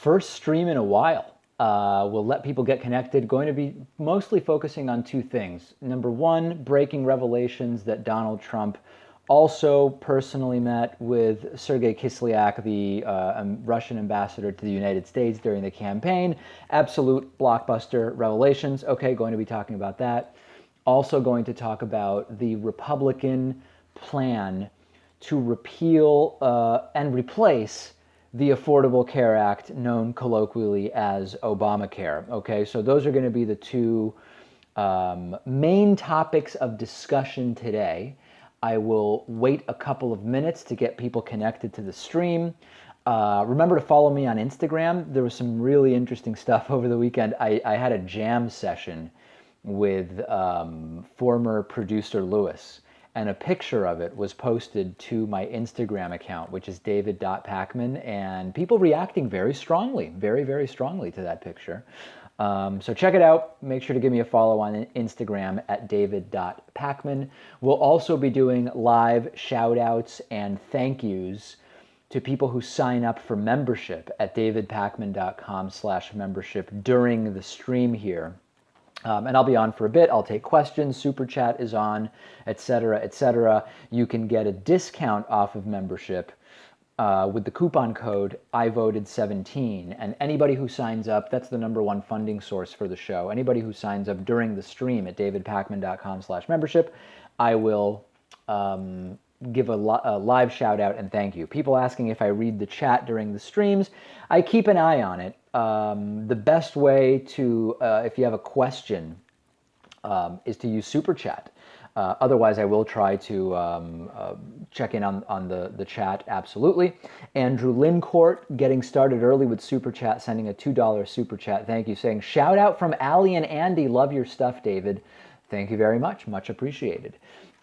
first stream in a while. We'll let people get connected. Going to be mostly focusing on two things. Number one, breaking revelations that Donald Trump also personally met with Sergei Kislyak, the Russian ambassador to the United States during the campaign. Absolute blockbuster revelations. Okay, going to be talking about that. Also going to talk about the Republican plan to repeal and replace the Affordable Care Act, known colloquially as Obamacare. Okay, so those are going to be the two main topics of discussion today. I will wait a couple of minutes to get people connected to the stream. Remember to follow me on Instagram. There was some really interesting stuff over the weekend. I had a jam session with former producer Lewis, and a picture of it was posted to my Instagram account, which is david.pakman, and people reacting very strongly, very, very strongly to that picture. So check it out. Make sure to give me a follow on Instagram at david.pakman. We'll also be doing live shout outs and thank yous to people who sign up for membership at davidpakman.com/membership during the stream here. And I'll be on for a bit. I'll take questions. Super chat is on, etc., etc. You can get a discount off of membership with the coupon code IVoted17. And anybody who signs up, that's the number one funding source for the show. Anybody who signs up during the stream at davidpakman.com/membership, I will give a live shout out and thank you. People asking if I read the chat during the streams. I keep an eye on it. The best way to, if you have a question, is to use Super Chat. Otherwise, I will try to check in on the chat, absolutely. Andrew Lincourt getting started early with Super Chat, sending a $2 Super Chat. Thank you, saying, shout out from Allie and Andy. Love your stuff, David. Thank you very much. Much appreciated.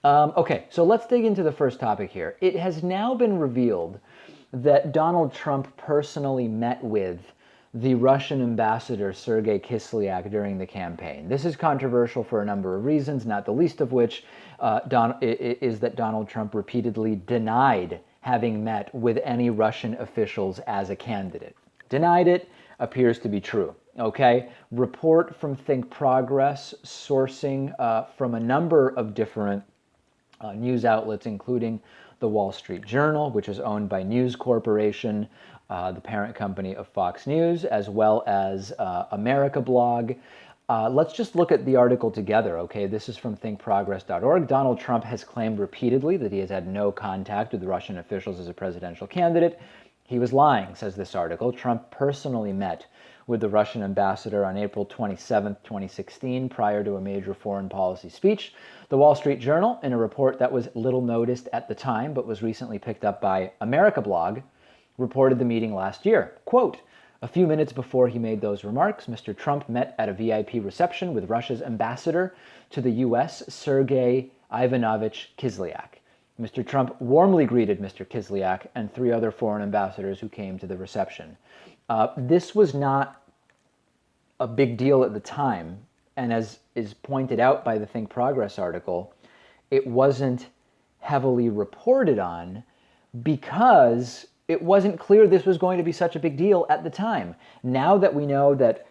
Okay, so let's dig into the first topic here. It has now been revealed that Donald Trump personally met with the Russian ambassador Sergei Kislyak during the campaign. This is controversial for a number of reasons, not the least of which is that Donald Trump repeatedly denied having met with any Russian officials as a candidate. Denied it, appears to be true. Okay, report from Think Progress, sourcing from a number of different news outlets, including the Wall Street Journal, which is owned by News Corporation, the parent company of Fox News, as well as America Blog. Let's just look at the article together, okay? This is from thinkprogress.org. Donald Trump has claimed repeatedly that he has had no contact with Russian officials as a presidential candidate. He was lying, says this article. Trump personally met with the Russian ambassador on April 27, 2016, prior to a major foreign policy speech. The Wall Street Journal, in a report that was little noticed at the time but was recently picked up by America Blog, reported the meeting last year. Quote, a few minutes before he made those remarks, Mr. Trump met at a VIP reception with Russia's ambassador to the U.S., Sergei Ivanovich Kislyak. Mr. Trump warmly greeted Mr. Kislyak and three other foreign ambassadors who came to the reception. This was not a big deal at the time, and as is pointed out by the Think Progress article, it wasn't heavily reported on because it wasn't clear this was going to be such a big deal at the time. Now that we know that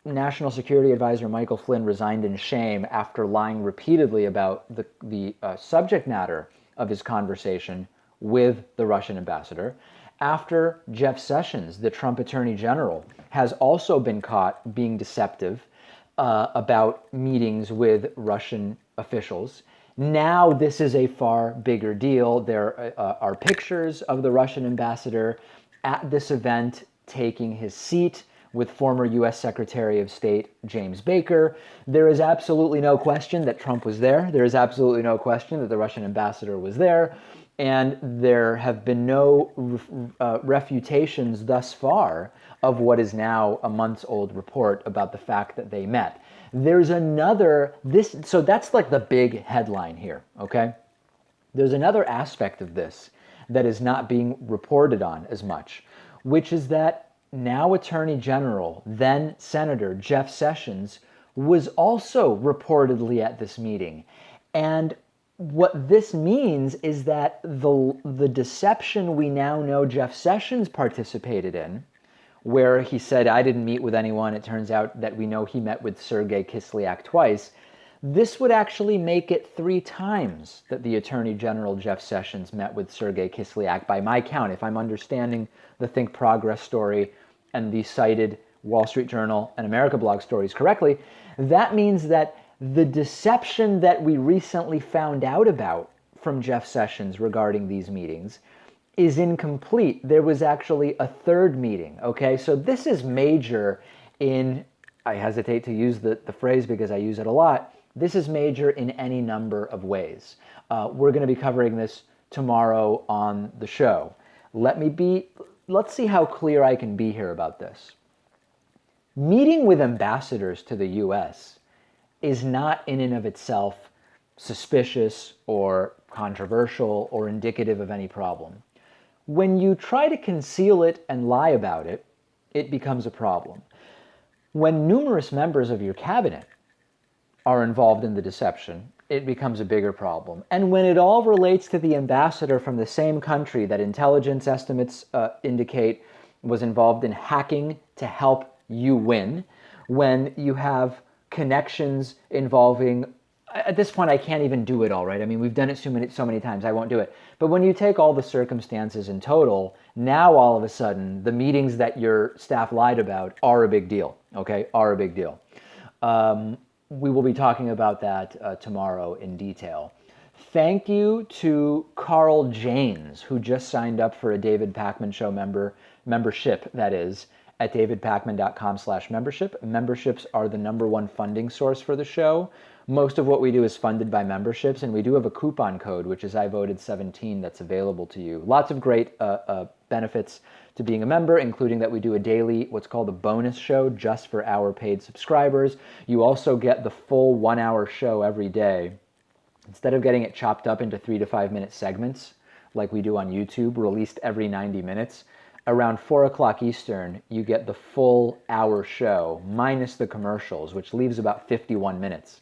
National Security Advisor Michael Flynn resigned in shame after lying repeatedly about the subject matter of his conversation with the Russian ambassador, after Jeff Sessions, the Trump Attorney General, has also been caught being deceptive about meetings with Russian officials. Now this is a far bigger deal. There are pictures of the Russian ambassador at this event taking his seat with former U.S. Secretary of State James Baker. There is absolutely no question that Trump was there. There is absolutely no question that the Russian ambassador was there. And there have been no refutations thus far of what is now a months-old report about the fact that they met. There's another, so that's like the big headline here, okay? There's another aspect of this that is not being reported on as much, which is that now Attorney General, then Senator Jeff Sessions, was also reportedly at this meeting. And what this means is that the deception we now know Jeff Sessions participated in where he said, I didn't meet with anyone. It turns out that we know he met with Sergei Kislyak twice. This would actually make it 3 times that the Attorney General Jeff Sessions met with Sergei Kislyak, by my count, if I'm understanding the Think Progress story and the cited Wall Street Journal and America Blog stories correctly. That means that the deception that we recently found out about from Jeff Sessions regarding these meetings is incomplete. There was actually a 3rd meeting, okay? So this is major in, I hesitate to use the phrase because I use it a lot, this is major in any number of ways. We're going to be covering this tomorrow on the show. Let's see how clear I can be here about this. Meeting with ambassadors to the U.S. is not in and of itself suspicious or controversial or indicative of any problem. When you try to conceal it and lie about it, it becomes a problem. When numerous members of your cabinet are involved in the deception, it becomes a bigger problem. And when it all relates to the ambassador from the same country that intelligence estimates indicate was involved in hacking to help you win, when you have connections involving, at this point I can't even do it all, right? I mean, we've done it so many times, I won't do it. But when you take all the circumstances in total, now all of a sudden, the meetings that your staff lied about are a big deal, okay? Are a big deal. We will be talking about that tomorrow in detail. Thank you to Carl Janes, who just signed up for a David Pakman Show membership, that is, at davidpakman.com/membership. Memberships are the #1 funding source for the show. Most of what we do is funded by memberships, and we do have a coupon code, which is I voted 17, that's available to you. Lots of great benefits to being a member, including that we do a daily, what's called a bonus show just for our paid subscribers. You also get the full 1-hour show every day. Instead of getting it chopped up into 3 to 5 minute segments like we do on YouTube, released every 90 minutes, around 4 o'clock Eastern, you get the full hour show minus the commercials, which leaves about 51 minutes.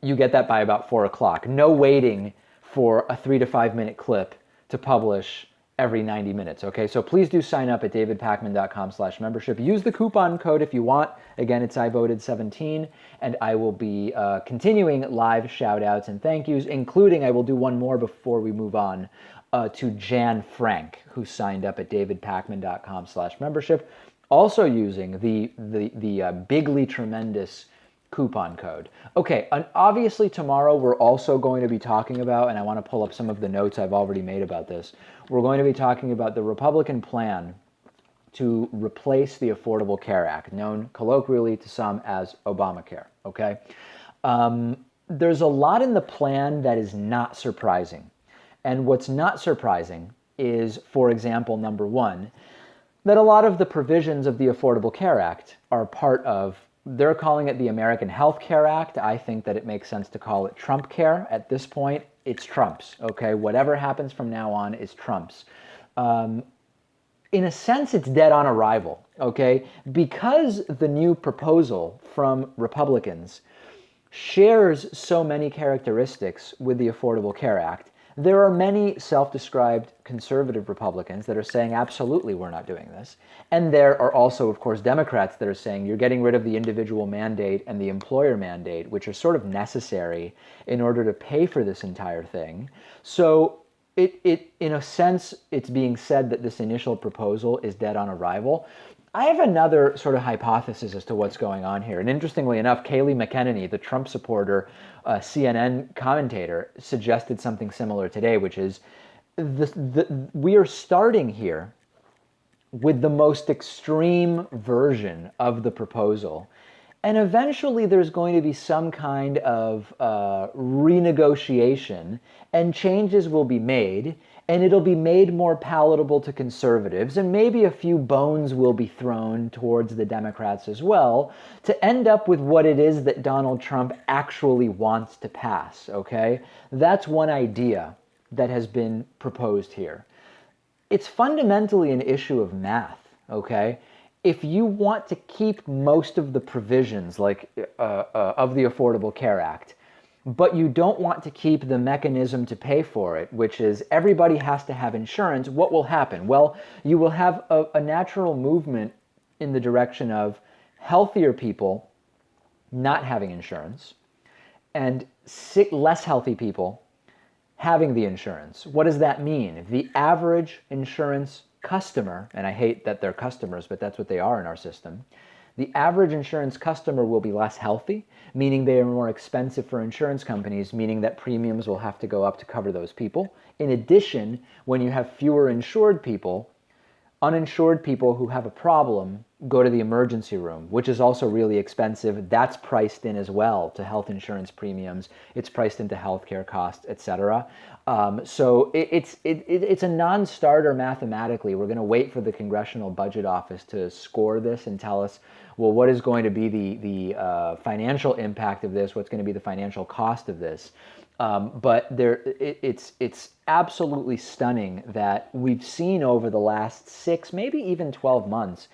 You get that by about 4 o'clock. No waiting for a 3 to 5 minute clip to publish every 90 minutes, okay? So please do sign up at davidpakman.com/membership. Use the coupon code if you want. Again, it's I voted 17, and I will be continuing live shout-outs and thank yous, including I will do one more before we move on to Jan Frank, who signed up at davidpakman.com/membership, also using the Bigly Tremendous coupon code. Okay, and obviously tomorrow we're also going to be talking about, and I want to pull up some of the notes I've already made about this, we're going to be talking about the Republican plan to replace the Affordable Care Act, known colloquially to some as Obamacare, okay? There's a lot in the plan that is not surprising. And what's not surprising is, for example, #1, that a lot of the provisions of the Affordable Care Act are part of, they're calling it the American Health Care Act. I think that it makes sense to call it Trump Care. At this point, it's Trump's, okay? Whatever happens from now on is Trump's. In a sense, it's dead on arrival, okay? Because the new proposal from Republicans shares so many characteristics with the Affordable Care Act, there are many self-described conservative Republicans that are saying, absolutely, we're not doing this. And there are also, of course, Democrats that are saying, you're getting rid of the individual mandate and the employer mandate, which are sort of necessary in order to pay for this entire thing. So in a sense, it's being said that this initial proposal is dead on arrival. I have another sort of hypothesis as to what's going on here. And interestingly enough, Kayleigh McEnany, the Trump supporter, CNN commentator, suggested something similar today, which is we are starting here with the most extreme version of the proposal. And eventually there's going to be some kind of renegotiation, and changes will be made, and it'll be made more palatable to conservatives, and maybe a few bones will be thrown towards the Democrats as well, to end up with what it is that Donald Trump actually wants to pass, okay? That's one idea that has been proposed here. It's fundamentally an issue of math, okay? If you want to keep most of the provisions of the Affordable Care Act, but you don't want to keep the mechanism to pay for it, which is everybody has to have insurance, what will happen? Well, you will have a natural movement in the direction of healthier people not having insurance and less healthy people having the insurance. What does that mean? The average insurance customer, and I hate that they're customers, but that's what they are in our system, the average insurance customer will be less healthy, meaning they are more expensive for insurance companies, meaning that premiums will have to go up to cover those people. In addition, when you have fewer insured people, uninsured people who have a problem go to the emergency room, which is also really expensive. That's priced in as well to health insurance premiums. It's priced into healthcare costs, etc. So it's a non-starter mathematically. We're going to wait for the Congressional Budget Office to score this and tell us, well, what is going to be the financial impact of this? What's going to be the financial cost of this? But it's absolutely stunning that we've seen over the last 6, maybe even 12 months,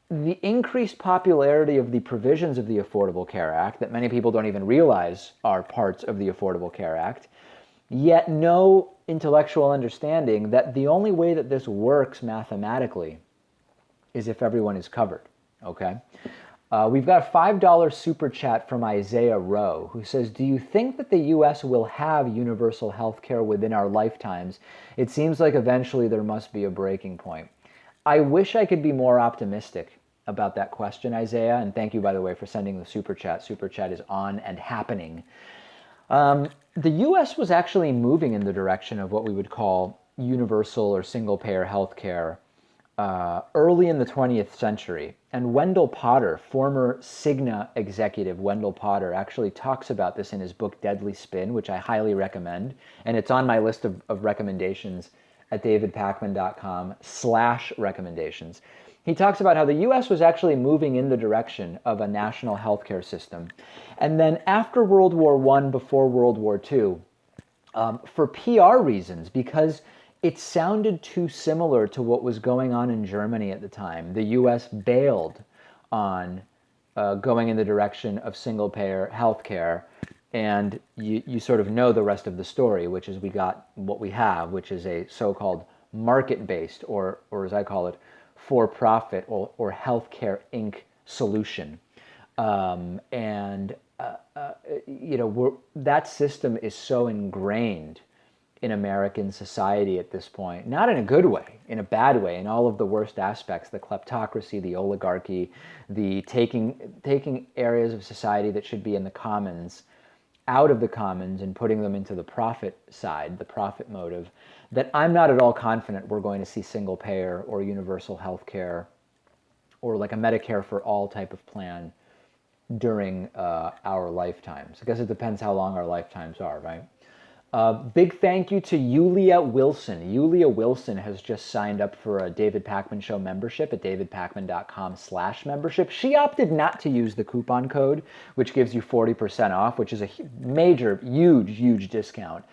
the increased popularity of the provisions of the Affordable Care Act that many people don't even realize are parts of the Affordable Care Act, yet no intellectual understanding that the only way that this works mathematically is if everyone is covered, okay? We've got a $5 super chat from Isaiah Rowe, who says, do you think that the U.S. will have universal health care within our lifetimes? It seems like eventually there must be a breaking point. I wish I could be more optimistic about that question, Isaiah, and thank you, by the way, for sending the super chat. Super chat is on and happening. The U.S. was actually moving in the direction of what we would call universal or single-payer health care early in the 20th century. And Wendell Potter, former Cigna executive Wendell Potter, actually talks about this in his book Deadly Spin, which I highly recommend. And it's on my list of recommendations at davidpakman.com/recommendations. He talks about how the U.S. was actually moving in the direction of a national healthcare system. And then after World War I, before World War II, for PR reasons, because it sounded too similar to what was going on in Germany at the time, the U.S. bailed on going in the direction of single-payer healthcare. And you sort of know the rest of the story, which is we got what we have, which is a so-called market-based, or as I call it, for-profit or healthcare Inc. solution. That system is so ingrained in American society at this point, not in a good way, in a bad way, in all of the worst aspects, the kleptocracy, the oligarchy, the taking areas of society that should be in the commons out of the commons and putting them into the profit side, the profit motive, that I'm not at all confident we're going to see single payer or universal health care or like a Medicare for all type of plan during our lifetimes. I guess it depends how long our lifetimes are, right? Big thank you to Yulia Wilson. Yulia Wilson has just signed up for a David Pakman Show membership at davidpakman.com/membership. She opted not to use the coupon code, which gives you 40% off, which is a major, huge discount.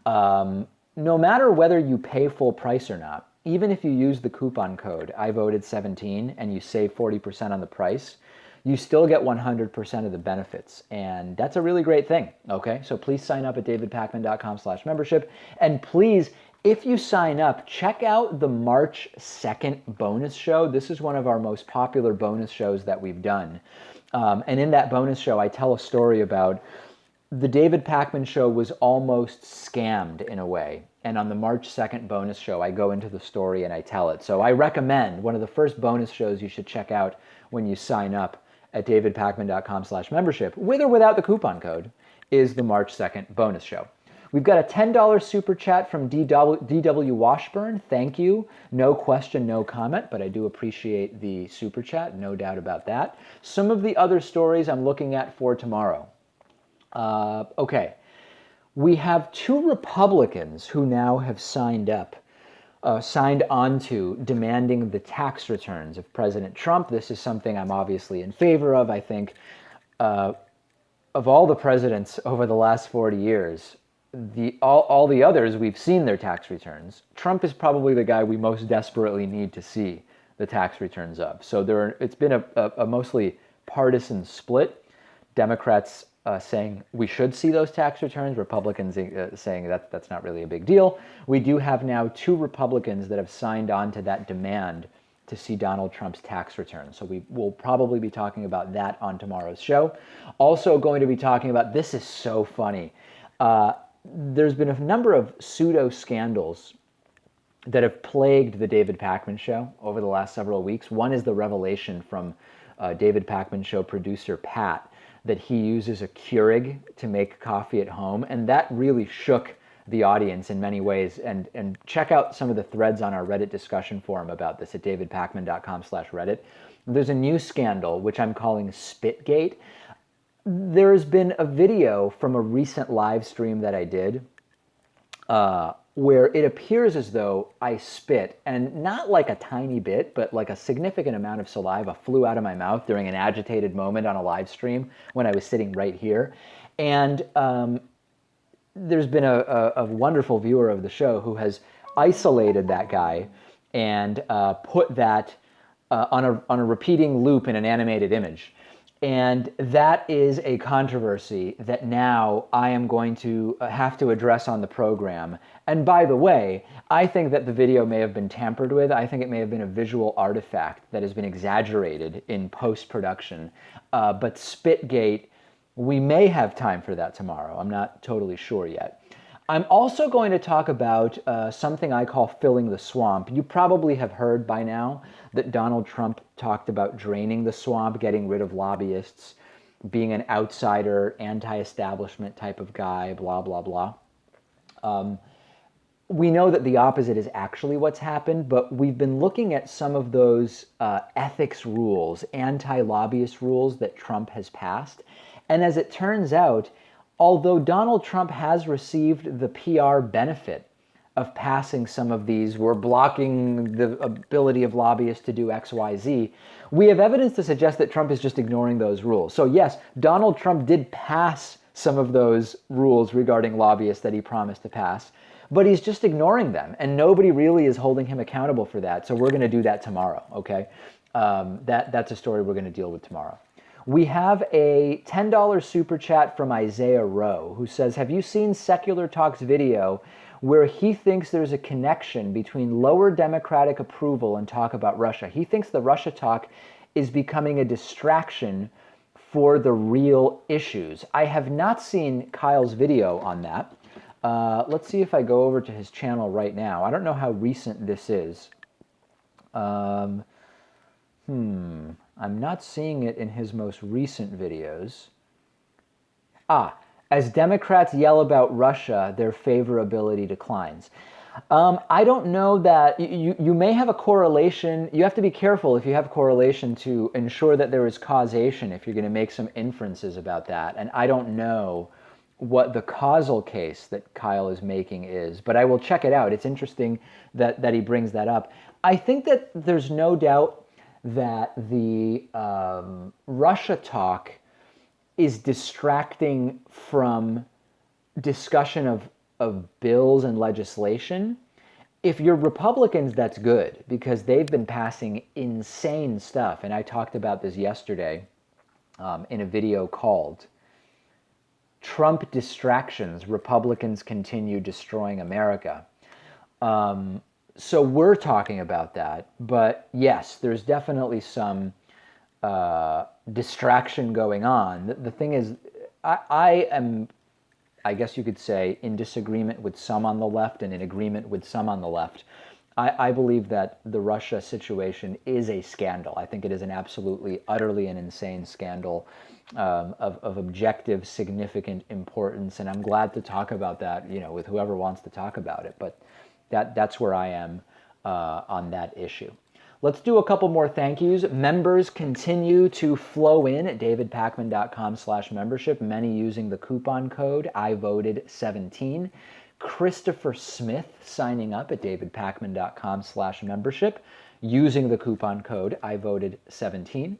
No matter whether you pay full price or not, even if you use the coupon code, I voted 17, and you save 40% on the price, you still get 100% of the benefits. And that's a really great thing, okay? So please sign up at davidpakman.com/membership. And please, if you sign up, check out the March 2nd bonus show. This is one of our most popular bonus shows that we've done. And in that bonus show, I tell a story about the David Pakman Show was almost scammed in a way. And on the March 2nd bonus show, I go into the story and I tell it. So I recommend one of the first bonus shows you should check out when you sign up at davidpakman.com/membership, with or without the coupon code, is the March 2nd bonus show. We've got a $10 super chat from DW Washburn. Thank you. No question, no comment, but I do appreciate the super chat, no doubt about that. Some of the other stories I'm looking at for tomorrow. Okay. We have 2 Republicans who now have signed on to demanding the tax returns of President Trump. This is something I'm obviously in favor of. I think of all the presidents over the last 40 years, all the others, we've seen their tax returns. Trump is probably the guy we most desperately need to see the tax returns of. So it's been a mostly partisan split. Democrats saying we should see those tax returns, Republicans saying that that's not really a big deal. We do have now 2 Republicans that have signed on to that demand to see Donald Trump's tax returns. So we will probably be talking about that on tomorrow's show. Also going to be talking about, this is so funny, there's been a number of pseudo scandals that have plagued the David Pakman Show over the last several weeks. One is the revelation from David Pakman Show producer Pat that he uses a Keurig to make coffee at home, and that really shook the audience in many ways. And check out some of the threads on our Reddit discussion forum about this at davidpakman.com/Reddit. There's a new scandal, which I'm calling Spitgate. There's been a video from a recent live stream that I did where it appears as though I spit, and not like a tiny bit, but like a significant amount of saliva flew out of my mouth during an agitated moment on a live stream when I was sitting right here. And there's been a wonderful viewer of the show who has isolated that guy and put that on a repeating loop in an animated image. And that is a controversy that now I am going to have to address on the program. And by the way, I think that the video may have been tampered with. I think it may have been a visual artifact that has been exaggerated in post-production. But Spitgate, we may have time for that tomorrow. I'm not totally sure yet. I'm also going to talk about something I call filling the swamp. You probably have heard by now that Donald Trump talked about draining the swamp, getting rid of lobbyists, being an outsider, anti-establishment type of guy, blah, blah, blah. We know that the opposite is actually what's happened, but we've been looking at some of those ethics rules, anti-lobbyist rules that Trump has passed. And as it turns out, although Donald Trump has received the PR benefit of passing some of these, we're blocking the ability of lobbyists to do X, Y, Z, we have evidence to suggest that Trump is just ignoring those rules. So yes, Donald Trump did pass some of those rules regarding lobbyists that he promised to pass, but he's just ignoring them, and nobody really is holding him accountable for that. So we're going to do that tomorrow, okay? That's a story we're going to deal with tomorrow. We have a $10 super chat from Isaiah Rowe, who says, have you seen Secular Talk's video where he thinks there's a connection between lower Democratic approval and talk about Russia? He thinks the Russia talk is becoming a distraction for the real issues. I have not seen Kyle's video on that. Let's see if I go over to his channel right now. I don't know how recent this is. I'm not seeing it in his most recent videos. As Democrats yell about Russia, their favorability declines. I don't know that you may have a correlation. You have to be careful if you have correlation to ensure that there is causation if you're going to make some inferences about that. And I don't know what the causal case that Kyle is making is, but I will check it out. It's interesting that he brings that up. I think that there's no doubt that the Russia talk is distracting from discussion of bills and legislation. If you're Republicans, that's good, because they've been passing insane stuff. And I talked about this yesterday in a video called Trump Distractions, Republicans Continue Destroying America. So we're talking about that. But yes, there's definitely some distraction going on. The thing is, I am, I guess you could say, in disagreement with some on the left and in agreement with some on the left. I believe that the Russia situation is a scandal. I think it is an absolutely, utterly an insane scandal of objective, significant importance. And I'm glad to talk about that, with whoever wants to talk about it. But that's where I am on that issue. Let's do a couple more thank yous. Members continue to flow in at davidpakman.com/membership, many using the coupon code IVoted17. Christopher Smith signing up at davidpakman.com/membership using the coupon code IVoted17.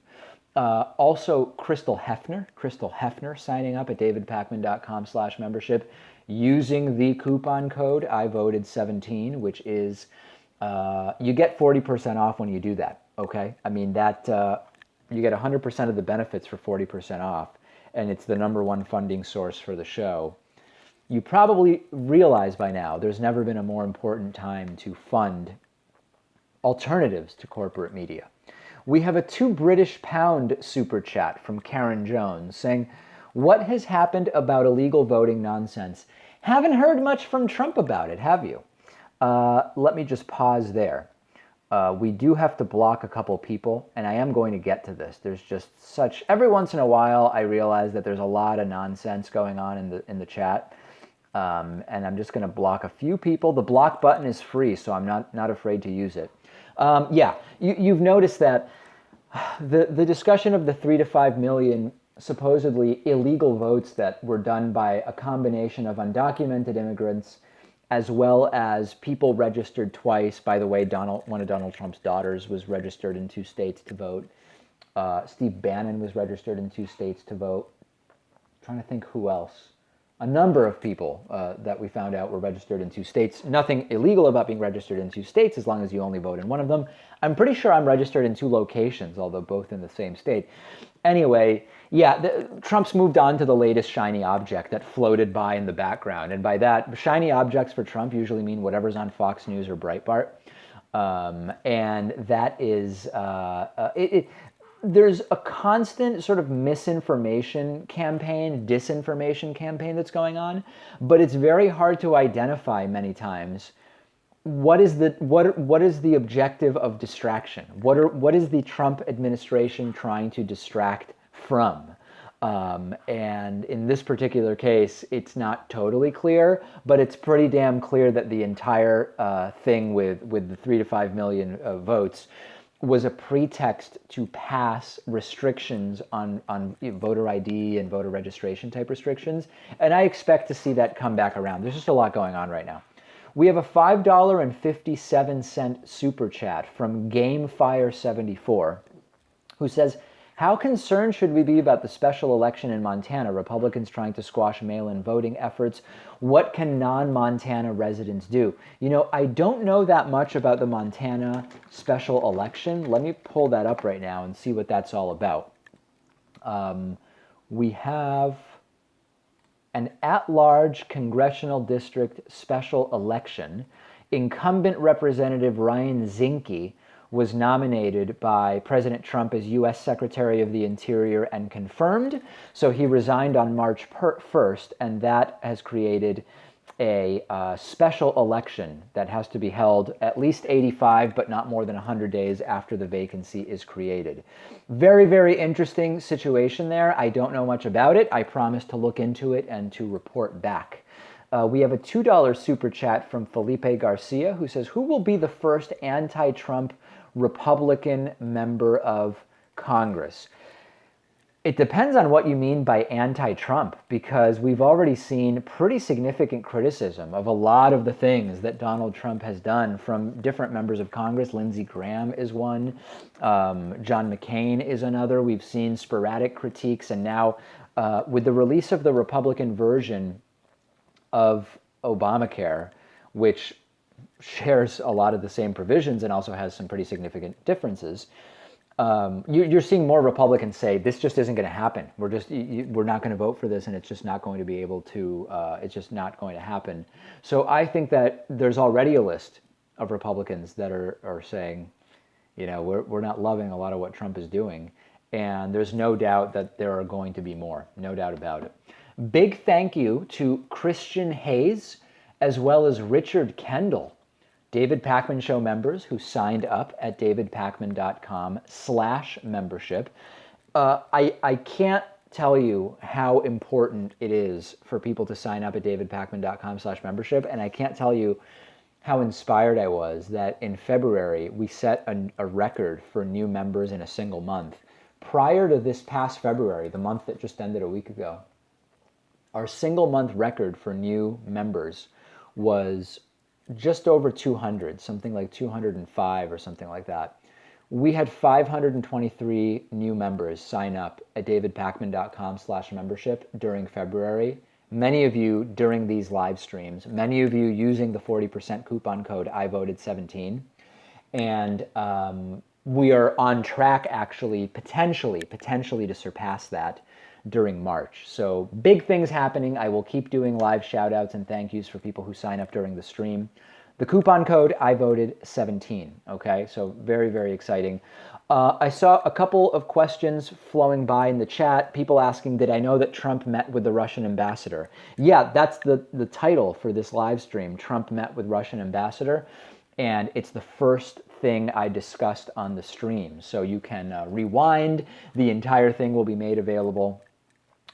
Also, Crystal Hefner signing up at davidpakman.com/membership using the coupon code IVoted17, which is you get 40% off when you do that, okay? I mean, that you get 100% of the benefits for 40% off. and it's the #1 funding source for the show. You probably realize by now there's never been a more important time to fund alternatives to corporate media. We have a £2 super chat from Karen Jones saying, "What has happened about illegal voting nonsense? Haven't heard much from Trump about it, have you?" Let me just pause there. We do have to block a couple people, and I am going to get to this. There's just such, every once in a while I realize that there's a lot of nonsense going on in the chat, and I'm just going to block a few people. The block button is free, so I'm not afraid to use it. Yeah, you've noticed that the discussion of the 3 to 5 million supposedly illegal votes that were done by a combination of undocumented immigrants as well as people registered twice. By the way, one of Donald Trump's daughters was registered in 2 states to vote. Steve Bannon was registered in 2 states to vote. I'm trying to think who else. A number of people that we found out were registered in 2 states. Nothing illegal about being registered in 2 states as long as you only vote in one of them. I'm pretty sure I'm registered in 2 locations, although both in the same state. Anyway, yeah, Trump's moved on to the latest shiny object that floated by in the background. And by that, shiny objects for Trump usually mean whatever's on Fox News or Breitbart. And that is, there's a constant sort of misinformation campaign, disinformation campaign that's going on, but it's very hard to identify many times what is the objective of distraction? What is the Trump administration trying to distract from? And in this particular case, it's not totally clear, but it's pretty damn clear that the entire thing with the 3 to 5 million votes was a pretext to pass restrictions on voter ID and voter registration type restrictions. And I expect to see that come back around. There's just a lot going on right now. We have a $5.57 super chat from GameFire74, who says, "How concerned should we be about the special election in Montana? Republicans trying to squash mail-in voting efforts. What can non-Montana residents do?" You know, I don't know that much about the Montana special election. Let me pull that up right now and see what that's all about. We have an at-large congressional district special election. Incumbent Representative Ryan Zinke was nominated by President Trump as U.S. Secretary of the Interior and confirmed. So he resigned on March 1st, and that has created a special election that has to be held at least 85, but not more than 100 days after the vacancy is created. Very, very interesting situation there. I don't know much about it. I promise to look into it and to report back. We have a $2 super chat from Felipe Garcia, who says, "Who will be the first anti-Trump Republican member of Congress?" It depends on what you mean by anti-Trump, because we've already seen pretty significant criticism of a lot of the things that Donald Trump has done from different members of Congress. Lindsey Graham is one. John McCain is another. We've seen sporadic critiques, and now with the release of the Republican version of Obamacare, which shares a lot of the same provisions and also has some pretty significant differences, you're seeing more Republicans say this just isn't going to happen. We're not going to vote for this, and it's just not going to be able to. It's just not going to happen. So I think that there's already a list of Republicans that are saying, you know, we're not loving a lot of what Trump is doing, and there's no doubt that there are going to be more. No doubt about it. Big thank you to Christian Hayes as well as Richard Kendall, David Pakman Show members who signed up at davidpakman.com/membership. I can't tell you how important it is for people to sign up at davidpakman.com/membership, and I can't tell you how inspired I was that in February we set a record for new members in a single month. Prior to this past February, the month that just ended a week ago, our single month record for new members was just over 200, something like 205 or something like that. We had 523 new members sign up at davidpakman.com/membership during February. Many of you during these live streams, many of you using the 40% coupon code I voted 17. And we are on track, actually, potentially to surpass that during March. So big things happening. I will keep doing live shout outs and thank yous for people who sign up during the stream. The coupon code, I voted 17. Okay, so very, very exciting. I saw a couple of questions flowing by in the chat. People asking, did I know that Trump met with the Russian ambassador? Yeah, that's the title for this live stream. Trump met with Russian ambassador. And it's the first thing I discussed on the stream. So you can rewind. The entire thing will be made available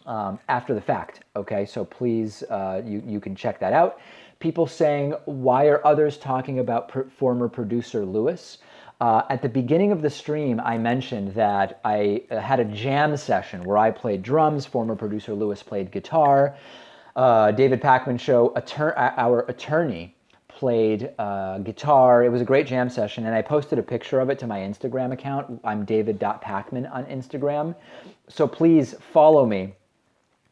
after the fact. Okay, so please, you can check that out. People saying, why are others talking about former producer Lewis? At the beginning of the stream, I mentioned that I had a jam session where I played drums, former producer Lewis played guitar. David Pakman show, our attorney played guitar. It was a great jam session, and I posted a picture of it to my Instagram account. I'm david.pakman on Instagram. So please follow me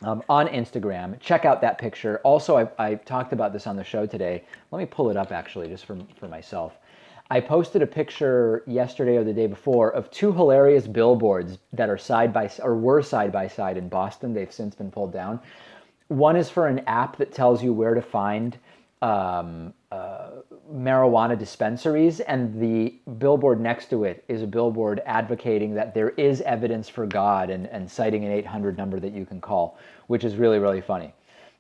on Instagram. Check out that picture. Also, I talked about this on the show today. Let me pull it up, actually, just for myself. I posted a picture yesterday or the day before of two hilarious billboards that are were side by side in Boston. They've since been pulled down. One is for an app that tells you where to find marijuana dispensaries, and the billboard next to it is a billboard advocating that there is evidence for God and citing an 800 number that you can call, which is really, really funny.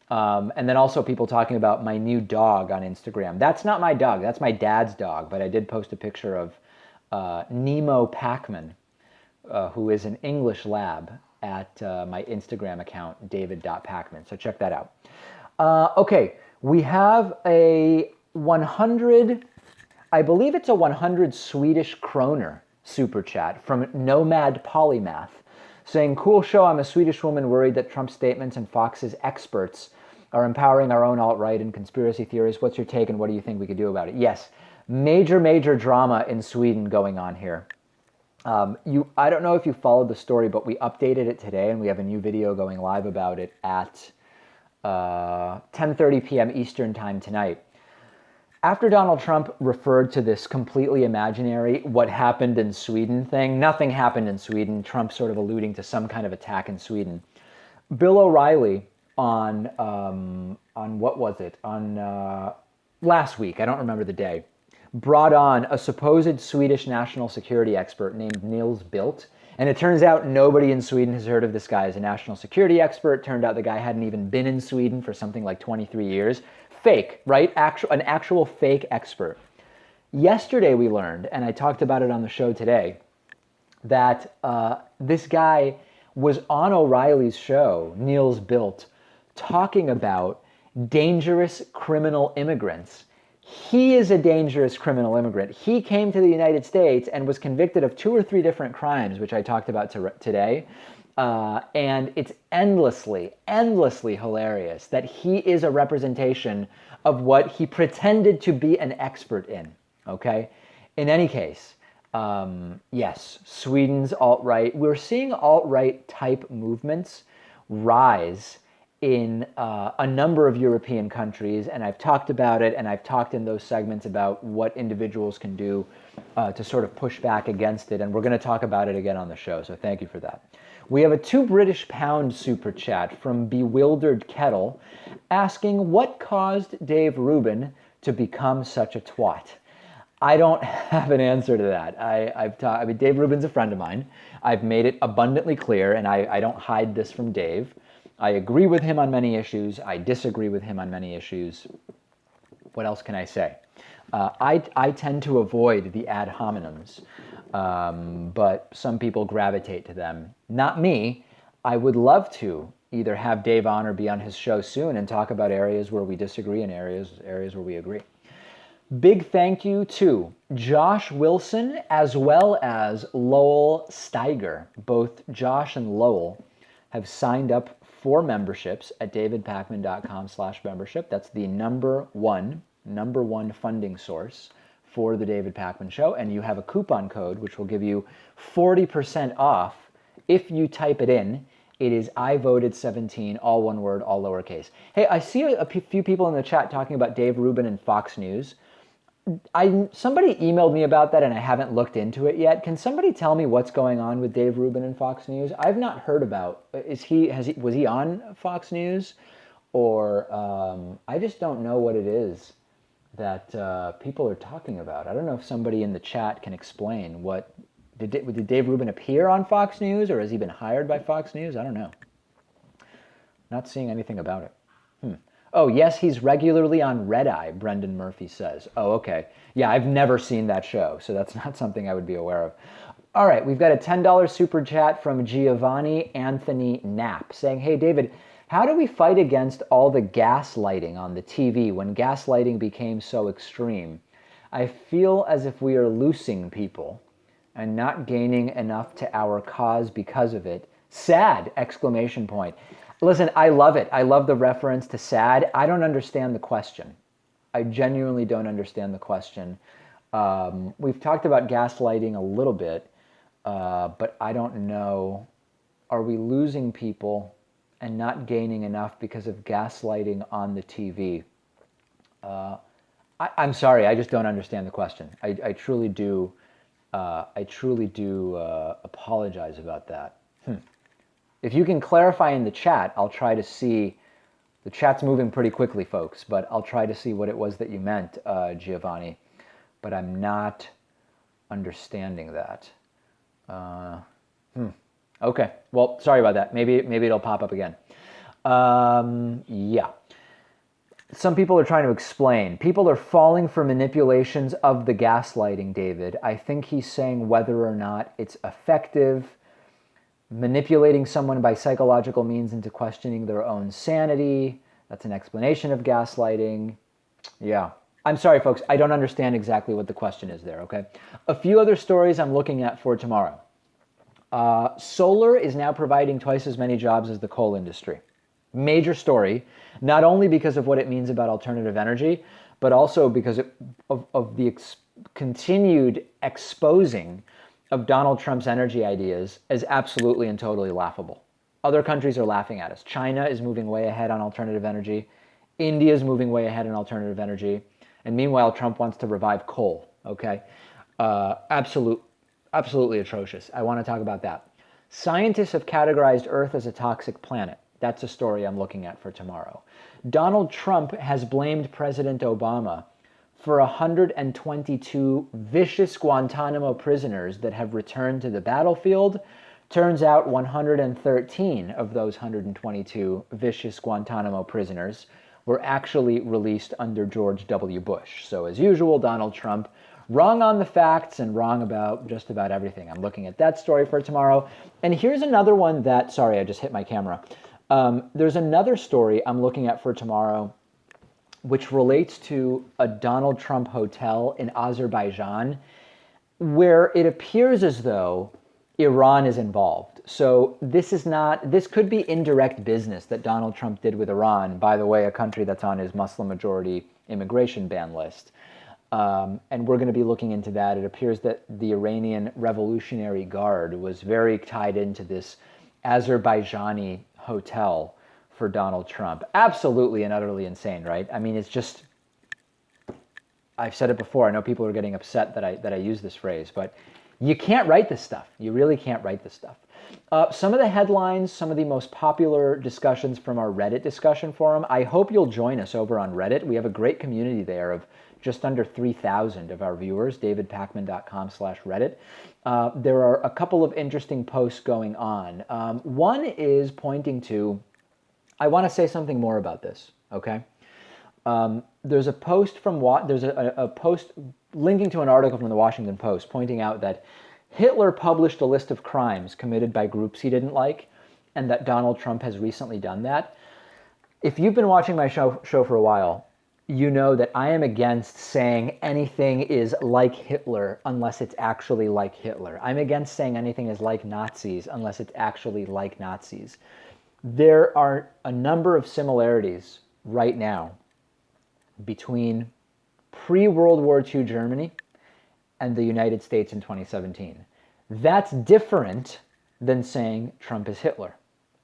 And then also people talking about my new dog on Instagram. That's not my dog. That's my dad's dog. But I did post a picture of Nemo Pakman, who is an English lab, at my Instagram account, david.pakman. So check that out. Okay, we have a 100, I believe it's a 100 Swedish kroner super chat from Nomad Polymath saying, cool show. I'm a Swedish woman worried that Trump's statements and Fox's experts are empowering our own alt-right and conspiracy theories. What's your take and what do you think we could do about it? Yes, major, major drama in Sweden going on here. I don't know if you followed the story, but we updated it today and we have a new video going live about it at 10:30 p.m. Eastern time tonight. After Donald Trump referred to this completely imaginary what happened in Sweden thing, nothing happened in Sweden, Trump sort of alluding to some kind of attack in Sweden. Bill O'Reilly on what was it? On last week, I don't remember the day, brought on a supposed Swedish national security expert named Nils Bildt. And it turns out nobody in Sweden has heard of this guy as a national security expert. Turned out the guy hadn't even been in Sweden for something like 23 years. Fake, right? An actual fake expert. Yesterday we learned, and I talked about it on the show today, that this guy was on O'Reilly's show, Nils Bildt, talking about dangerous criminal immigrants. He is a dangerous criminal immigrant. He came to the United States and was convicted of 2 or 3 different crimes, which I talked about today. And it's endlessly, endlessly hilarious that he is a representation of what he pretended to be an expert in, okay? In any case, yes, Sweden's alt-right. We're seeing alt-right type movements rise in a number of European countries, and I've talked about it, and I've talked in those segments about what individuals can do to sort of push back against it, and we're going to talk about it again on the show, so thank you for that. We have a £2 British super chat from Bewildered Kettle asking, what caused Dave Rubin to become such a twat? I don't have an answer to that. I mean, Dave Rubin's a friend of mine. I've made it abundantly clear, and I don't hide this from Dave. I agree with him on many issues. I disagree with him on many issues. What else can I say? I tend to avoid the ad hominems, but some people gravitate to them. Not me. I would love to either have Dave on or be on his show soon and talk about areas where we disagree and areas where we agree. Big thank you to Josh Wilson as well as Lowell Steiger. Both Josh and Lowell have signed up for memberships at davidpakman.com/membership. That's the number one funding source for the David Pakman Show. And you have a coupon code which will give you 40% off if you type it in. It is I voted 17, all one word, all lowercase. Hey, I see a few people in the chat talking about Dave Rubin and Fox News. Somebody emailed me about that and I haven't looked into it yet. Can somebody tell me what's going on with Dave Rubin and Fox News? I've not heard about. Was he on Fox News, or I just don't know what it is that people are talking about. I don't know if somebody in the chat can explain what did Dave Rubin appear on Fox News, or has he been hired by Fox News? I don't know. Not seeing anything about it. Oh, yes, he's regularly on Red Eye, Brendan Murphy says. Oh, okay. Yeah, I've never seen that show, so that's not something I would be aware of. All right, we've got a $10 super chat from Giovanni Anthony Knapp saying, hey, David, how do we fight against all the gaslighting on the TV when gaslighting became so extreme? I feel as if we are losing people and not gaining enough to our cause because of it. Sad! Exclamation point. Listen, I love it. I love the reference to sad. I don't understand the question. I genuinely don't understand the question. We've talked about gaslighting a little bit, but I don't know. Are we losing people and not gaining enough because of gaslighting on the TV? I'm sorry, I just don't understand the question. I truly do. Apologize about that. If you can clarify in the chat, I'll try to see. The chat's moving pretty quickly, folks, but I'll try to see what it was that you meant, Giovanni. But I'm not understanding that. Okay, well, sorry about that. Maybe it'll pop up again. Yeah. Some people are trying to explain. People are falling for manipulations of the gaslighting, David. I think he's saying whether or not it's effective. Manipulating someone by psychological means into questioning their own sanity. That's an explanation of gaslighting. Yeah. I'm sorry, folks. I don't understand exactly what the question is there, okay? A few other stories I'm looking at for tomorrow. Solar is now providing twice as many jobs as the coal industry. Major story, not only because of what it means about alternative energy, but also because of the continued exposing of Donald Trump's energy ideas as absolutely and totally laughable. Other countries are laughing at us. China is moving way ahead on alternative energy. India is moving way ahead on alternative energy. And meanwhile, Trump wants to revive coal, okay? Absolutely atrocious. I want to talk about that. Scientists have categorized Earth as a toxic planet. That's a story I'm looking at for tomorrow. Donald Trump has blamed President Obama for 122 vicious Guantanamo prisoners that have returned to the battlefield. Turns out 113 of those 122 vicious Guantanamo prisoners were actually released under George W. Bush. So as usual, Donald Trump wrong on the facts and wrong about just about everything. I'm looking at that story for tomorrow. And here's another one that, sorry, I just hit my camera. There's another story I'm looking at for tomorrow which relates to a Donald Trump hotel in Azerbaijan, where it appears as though Iran is involved. So this could be indirect business that Donald Trump did with Iran, by the way, a country that's on his Muslim-majority immigration ban list. And we're going to be looking into that. It appears that the Iranian Revolutionary Guard was very tied into this Azerbaijani hotel for Donald Trump. Absolutely and utterly insane, right? I mean, it's just, I've said it before. I know people are getting upset that I use this phrase, but you can't write this stuff. You really can't write this stuff. Some of the headlines, some of the most popular discussions from our Reddit discussion forum. I hope you'll join us over on Reddit. We have a great community there of just under 3,000 of our viewers, davidpakman.com/Reddit. There are a couple of interesting posts going on. One is pointing to, I want to say something more about this, okay? There's a post a post linking to an article from the Washington Post pointing out that Hitler published a list of crimes committed by groups he didn't like, and that Donald Trump has recently done that. If you've been watching my show for a while, you know that I am against saying anything is like Hitler unless it's actually like Hitler. I'm against saying anything is like Nazis unless it's actually like Nazis. There are a number of similarities right now between pre-World War II Germany and the United States in 2017. That's different than saying Trump is Hitler.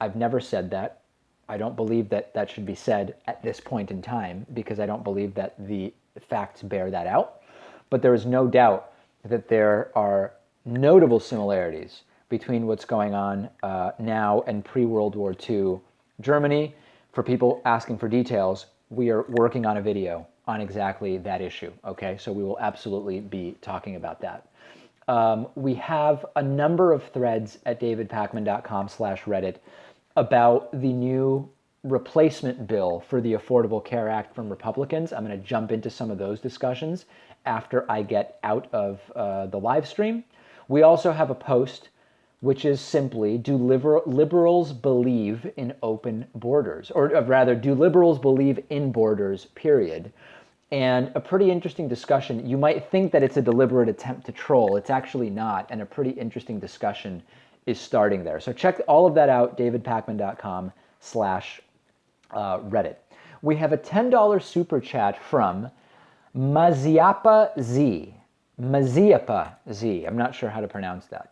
I've never said that. I don't believe that that should be said at this point in time because I don't believe that the facts bear that out. but there is no doubt that there are notable similarities between what's going on now and pre-World War II Germany. For people asking for details, we are working on a video on exactly that issue, okay? So we will absolutely be talking about that. We have a number of threads at davidpakman.com/Reddit about the new replacement bill for the Affordable Care Act from Republicans. I'm going to jump into some of those discussions after I get out of the live stream. We also have a post which is simply, do liberals believe in open borders? Or rather, do liberals believe in borders, period? And a pretty interesting discussion. You might think that it's a deliberate attempt to troll. It's actually not, and a pretty interesting discussion is starting there. So check all of that out, davidpakman.com/Reddit. We have a $10 super chat from Maziapa Z. Maziapa Z. I'm not sure how to pronounce that.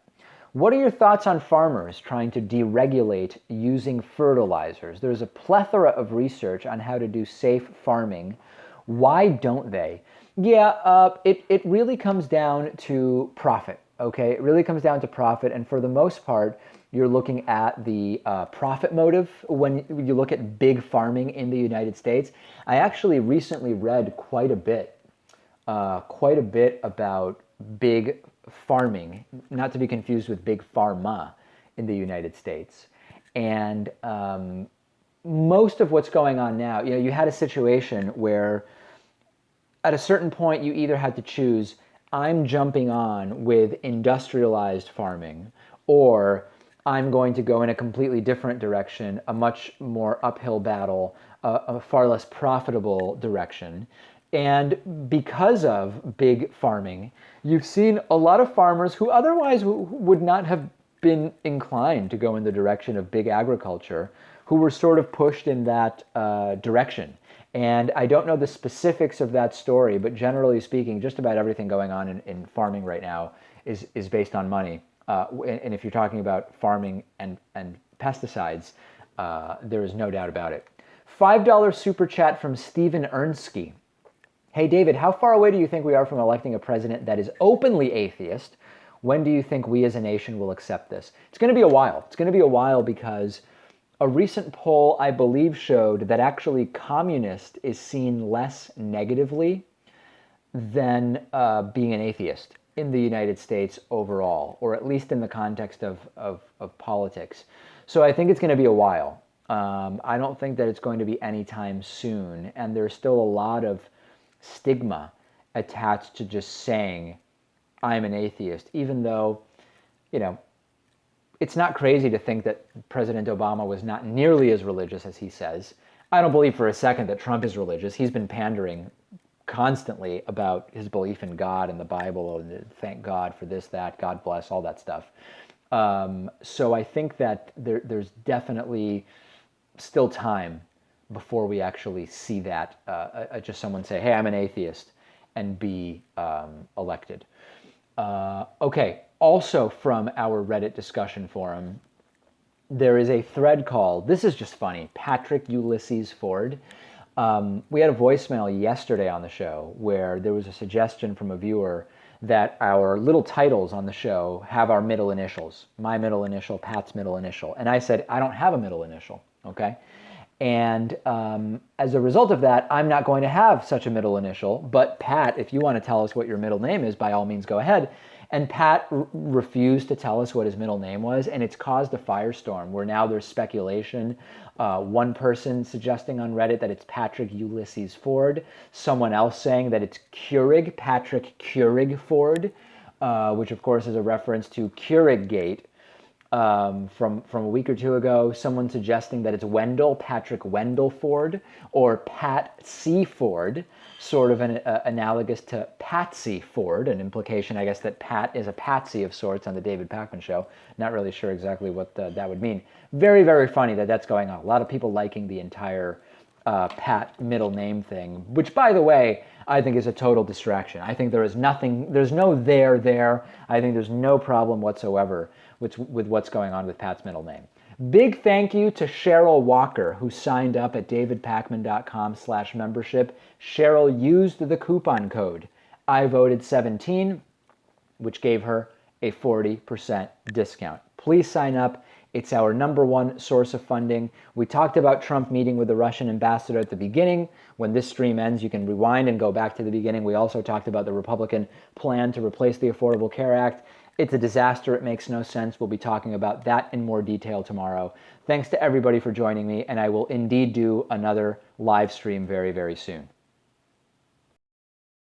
What are your thoughts on farmers trying to deregulate using fertilizers? There's a plethora of research on how to do safe farming. Why don't they? Yeah, it really comes down to profit, okay? It really comes down to profit, and for the most part, you're looking at the profit motive when you look at big farming in the United States. I actually recently read quite a bit about big farming, not to be confused with big pharma in the United States. And most of what's going on now, you had a situation where at a certain point you either had to choose, I'm jumping on with industrialized farming, or I'm going to go in a completely different direction, a much more uphill battle, a far less profitable direction. And because of big farming, you've seen a lot of farmers who otherwise would not have been inclined to go in the direction of big agriculture, who were sort of pushed in that direction. And I don't know the specifics of that story, but generally speaking, just about everything going on in farming right now is based on money. And if you're talking about farming and pesticides, there is no doubt about it. $5 super chat from Stephen Ernsky. Hey, David, how far away do you think we are from electing a president that is openly atheist? When do you think we as a nation will accept this? It's going to be a while. It's going to be a while because a recent poll, I believe, showed that actually communist is seen less negatively than being an atheist in the United States overall, or at least in the context of politics. So I think it's going to be a while. I don't think that it's going to be anytime soon, and there's still a lot of stigma attached to just saying I'm an atheist, even though, it's not crazy to think that President Obama was not nearly as religious as he says. I don't believe for a second that Trump is religious. He's been pandering constantly about his belief in God and the Bible, and thank God for this, that, God bless, all that stuff. So I think that there's definitely still time before we actually see that, just someone say, hey, I'm an atheist, and be elected. Okay, also from our Reddit discussion forum, there is a thread called, this is just funny, Patrick Ulysses Ford. We had a voicemail yesterday on the show where there was a suggestion from a viewer that our little titles on the show have our middle initials. My middle initial, Pat's middle initial. And I said, I don't have a middle initial, okay? And as a result of that, I'm not going to have such a middle initial. But Pat, if you want to tell us what your middle name is, by all means, go ahead. And Pat refused to tell us what his middle name was, and it's caused a firestorm where now there's speculation. One person suggesting on Reddit that it's Patrick Ulysses Ford, someone else saying that it's Keurig, Patrick Keurig Ford, which of course is a reference to Keuriggate. From a week or two ago, someone suggesting that it's Wendell, Patrick Wendell Ford, or Pat C. Ford, sort of an analogous to Patsy Ford, an implication, I guess, that Pat is a patsy of sorts on the David Pakman Show. Not really sure exactly what that would mean. Very, very funny that that's going on. A lot of people liking the entire Pat middle name thing, which, by the way, I think is a total distraction. I think there is nothing, there's no there. I think there's no problem whatsoever with what's going on with Pat's middle name. Big thank you to Cheryl Walker, who signed up at davidpakman.com/membership. Cheryl used the coupon code I voted 17, which gave her a 40% discount. Please sign up. It's our #1 source of funding. We talked about Trump meeting with the Russian ambassador at the beginning. When this stream ends, you can rewind and go back to the beginning. We also talked about the Republican plan to replace the Affordable Care Act. It's a disaster. It makes no sense. We'll be talking about that in more detail tomorrow. Thanks to everybody for joining me, and I will indeed do another live stream very, very soon.